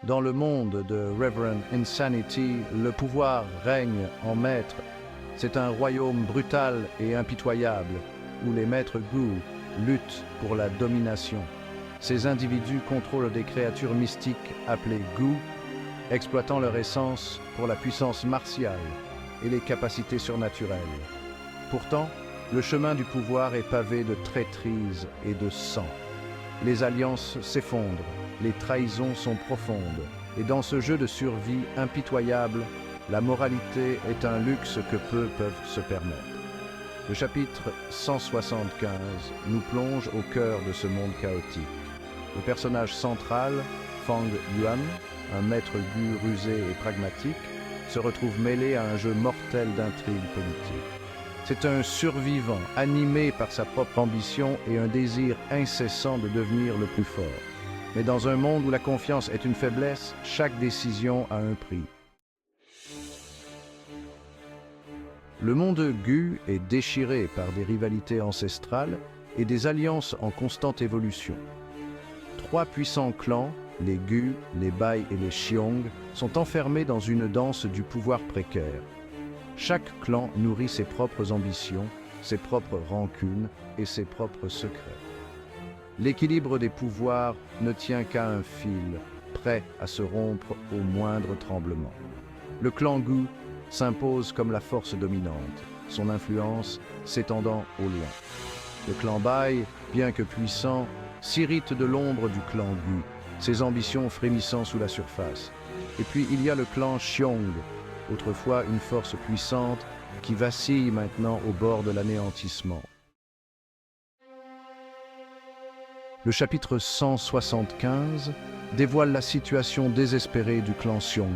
Dans le monde de Reverend Insanity, le pouvoir règne en maître. C'est un royaume brutal et impitoyable, où les maîtres Gu luttent pour la domination. Ces individus contrôlent des créatures mystiques appelées Gu, exploitant leur essence pour la puissance martiale et les capacités surnaturelles. Pourtant, le chemin du pouvoir est pavé de traîtrise et de sang. Les alliances s'effondrent, les trahisons sont profondes, et dans ce jeu de survie impitoyable, la moralité est un luxe que peu peuvent se permettre. Le chapitre 175 nous plonge au cœur de ce monde chaotique. Le personnage central, Fang Yuan, un maître Gu rusé et pragmatique, se retrouve mêlé à un jeu mortel d'intrigues politiques. C'est un survivant animé par sa propre ambition et un désir incessant de devenir le plus fort. Mais dans un monde où la confiance est une faiblesse, chaque décision a un prix. Le monde Gu est déchiré par des rivalités ancestrales et des alliances en constante évolution. Trois puissants clans, les Gu, les Bai et les Xiong, sont enfermés dans une danse du pouvoir précaire. Chaque clan nourrit ses propres ambitions, ses propres rancunes et ses propres secrets. L'équilibre des pouvoirs ne tient qu'à un fil, prêt à se rompre au moindre tremblement. Le clan Gu s'impose comme la force dominante, son influence s'étendant au loin. Le clan Bai, bien que puissant, s'irrite de l'ombre du clan Gu, ses ambitions frémissant sous la surface. Et puis il y a le clan Xiong, autrefois une force puissante, qui vacille maintenant au bord de l'anéantissement. Le chapitre 175 dévoile la situation désespérée du clan Xiong.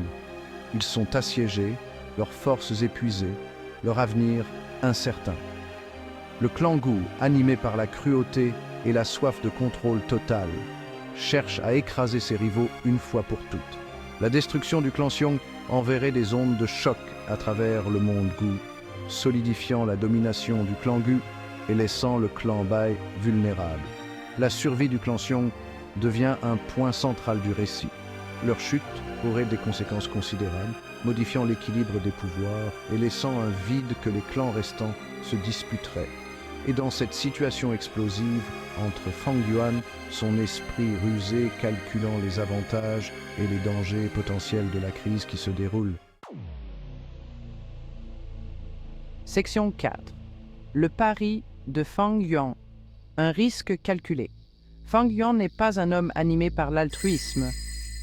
Ils sont assiégés, leurs forces épuisées, leur avenir incertain. Le clan Gu, animé par la cruauté et la soif de contrôle total, cherche à écraser ses rivaux une fois pour toutes. La destruction du clan Xiong enverrait des ondes de choc à travers le monde Gu, solidifiant la domination du clan Gu et laissant le clan Bai vulnérable. La survie du clan Xiong devient un point central du récit. Leur chute aurait des conséquences considérables, modifiant l'équilibre des pouvoirs et laissant un vide que les clans restants se disputeraient. Et dans cette situation explosive, entre Fang Yuan, son esprit rusé calculant les avantages et les dangers potentiels de la crise qui se déroule. Section 4. Le pari de Fang Yuan. Un risque calculé. Fang Yuan n'est pas un homme animé par l'altruisme.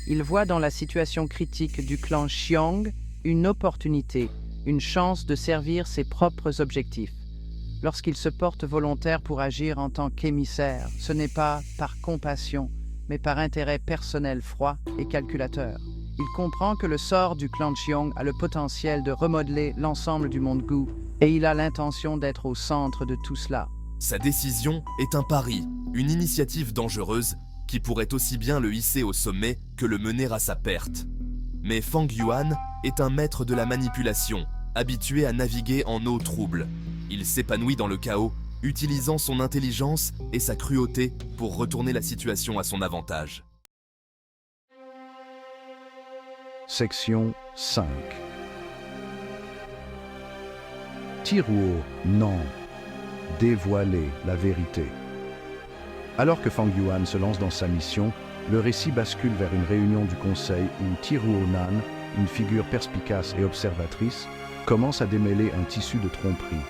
Il voit dans la situation critique du clan Xiong une opportunité, une chance de servir ses propres objectifs. Lorsqu'il se porte volontaire pour agir en tant qu'émissaire, ce n'est pas par compassion, mais par intérêt personnel froid et calculateur. Il comprend que le sort du clan Xiong a le potentiel de remodeler l'ensemble du monde Gu, et il a l'intention d'être au centre de tout cela. Sa décision est un pari, une initiative dangereuse qui pourrait aussi bien le hisser au sommet que le mener à sa perte. Mais Fang Yuan est un maître de la manipulation, habitué à naviguer en eau trouble. Il s'épanouit dans le chaos, utilisant son intelligence et sa cruauté pour retourner la situation à son avantage. Section 5. Tiruo Nan. Dévoiler la vérité. Alors que Fang Yuan se lance dans sa mission, le récit bascule vers une réunion du conseil où Tiruo Nan, une figure perspicace et observatrice, commence à démêler un tissu de tromperie.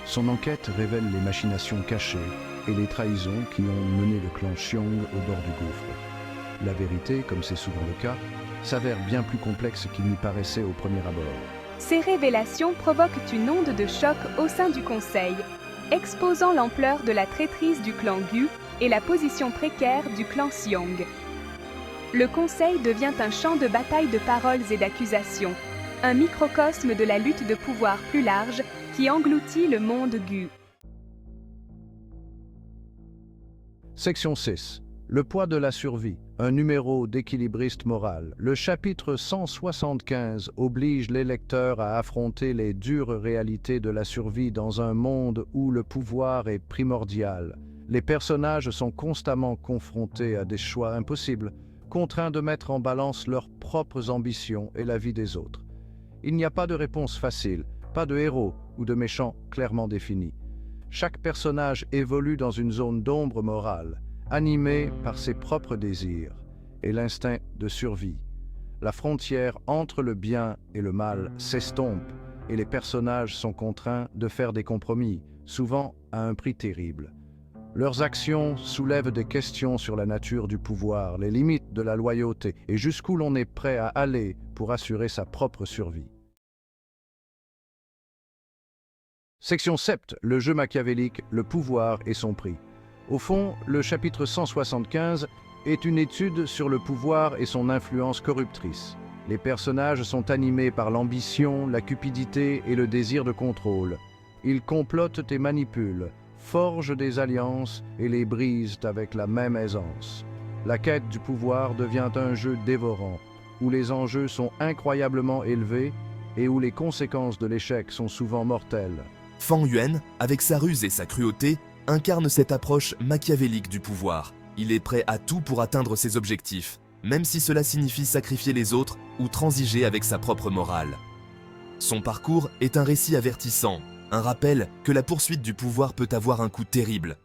Son enquête révèle les machinations cachées et les trahisons qui ont mené le clan Xiong au bord du gouffre. La vérité, comme c'est souvent le cas, s'avère bien plus complexe qu'il n'y paraissait au premier abord. Ces révélations provoquent une onde de choc au sein du Conseil, exposant l'ampleur de la traîtrise du clan Gu et la position précaire du clan Xiong. Le Conseil devient un champ de bataille de paroles et d'accusations, un microcosme de la lutte de pouvoir plus large qui engloutit le monde Gu. Section 6. Le poids de la survie, un numéro d'équilibriste moral. Le chapitre 175 oblige les lecteurs à affronter les dures réalités de la survie dans un monde où le pouvoir est primordial. Les personnages sont constamment confrontés à des choix impossibles, contraints de mettre en balance leurs propres ambitions et la vie des autres. Il n'y a pas de réponse facile, pas de héros ou de méchants clairement définis. Chaque personnage évolue dans une zone d'ombre morale, animé par ses propres désirs et l'instinct de survie. La frontière entre le bien et le mal s'estompe et les personnages sont contraints de faire des compromis, souvent à un prix terrible. Leurs actions soulèvent des questions sur la nature du pouvoir, les limites de la loyauté et jusqu'où l'on est prêt à aller pour assurer sa propre survie. Section 7. Le jeu machiavélique, le pouvoir et son prix. Au fond, le chapitre 175 est une étude sur le pouvoir et son influence corruptrice. Les personnages sont animés par l'ambition, la cupidité et le désir de contrôle. Ils complotent et manipulent, forgent des alliances et les brisent avec la même aisance. La quête du pouvoir devient un jeu dévorant, où les enjeux sont incroyablement élevés et où les conséquences de l'échec sont souvent mortelles. Fang Yuan, avec sa ruse et sa cruauté, incarne cette approche machiavélique du pouvoir. Il est prêt à tout pour atteindre ses objectifs, même si cela signifie sacrifier les autres ou transiger avec sa propre morale. Son parcours est un récit avertissant, un rappel que la poursuite du pouvoir peut avoir un coût terrible.